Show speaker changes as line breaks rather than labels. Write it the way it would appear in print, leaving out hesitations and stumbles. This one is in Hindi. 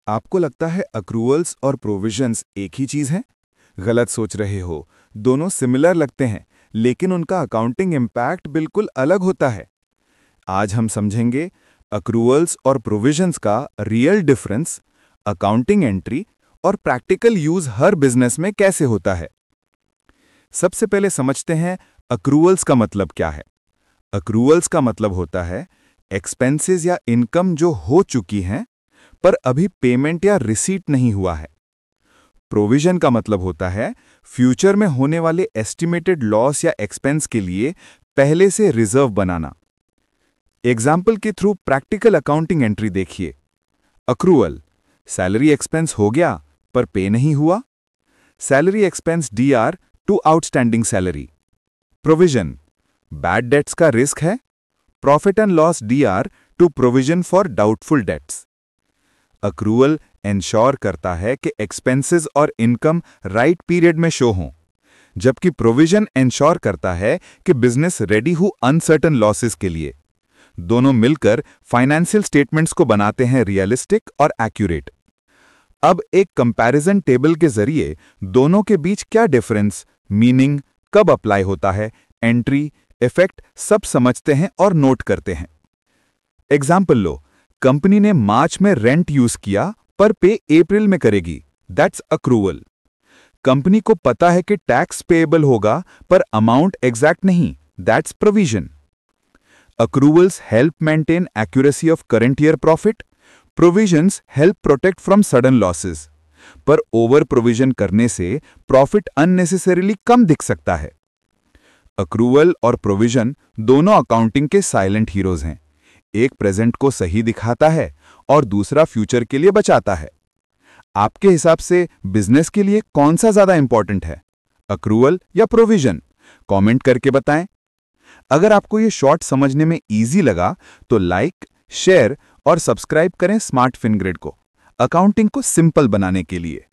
आपको लगता है अक्रूवल्स और प्रोविजंस एक ही चीज है? गलत सोच रहे हो। दोनों सिमिलर लगते हैं, लेकिन उनका अकाउंटिंग इम्पैक्ट बिल्कुल अलग होता है। आज हम समझेंगे अक्रूवल्स और प्रोविजंस का रियल डिफरेंस, अकाउंटिंग एंट्री और प्रैक्टिकल यूज हर बिजनेस में कैसे होता है। सबसे पहले समझते हैं अक्रूवल्स का मतलब क्या है। अक्रूवल्स का मतलब होता है एक्सपेंसेस या इनकम जो हो चुकी हैं पर अभी पेमेंट या रिसीट नहीं हुआ है। प्रोविजन का मतलब होता है फ्यूचर में होने वाले एस्टिमेटेड लॉस या एक्सपेंस के लिए पहले से रिजर्व बनाना। एग्जाम्पल के थ्रू प्रैक्टिकल अकाउंटिंग एंट्री देखिए। अक्रूवल, सैलरी एक्सपेंस हो गया पर पे नहीं हुआ। Salary expense DR to outstanding salary. Provision, bad debts का रिस्क है। Profit and loss DR to provision for doubtful debts. Accrual ensure करता है कि एक्सपेंसेस और इनकम राइट पीरियड में शो हों, जबकि प्रोविजन एंश्योर करता है कि बिजनेस रेडी हो अनसर्टन लॉसेस के लिए। दोनों मिलकर फाइनेंशियल स्टेटमेंट्स को बनाते हैं रियलिस्टिक और एक्यूरेट। अब एक कंपैरिजन टेबल के जरिए दोनों के बीच क्या डिफरेंस, मीनिंग, कब अप्लाई होता है, एंट्री, इफेक्ट सब समझते हैं और नोट करते हैं। एग्जाम्पल लो, कंपनी ने मार्च में रेंट यूज किया पर पे अप्रैल में करेगी, दैट्स अक्रूवल। कंपनी को पता है कि टैक्स पेएबल होगा पर अमाउंट एग्जैक्ट नहीं, that's provision. Accruals help maintain accuracy of current year profit, provisions help protect from sudden losses. पर ओवर प्रोविजन करने से प्रॉफिट अननेसेसरीली कम दिख सकता है। अक्रूवल और प्रोविजन दोनों अकाउंटिंग के साइलेंट हीरोज हैं। एक प्रेजेंट को सही दिखाता है और दूसरा फ्यूचर के लिए बचाता है। आपके हिसाब से बिजनेस के लिए कौन सा ज्यादा इंपॉर्टेंट है, अक्रूवल या प्रोविजन? कमेंट करके बताएं। अगर आपको यह शॉर्ट समझने में इजी लगा तो लाइक, शेयर और सब्सक्राइब करें स्मार्ट फिनग्रिड को, अकाउंटिंग को सिंपल बनाने के लिए।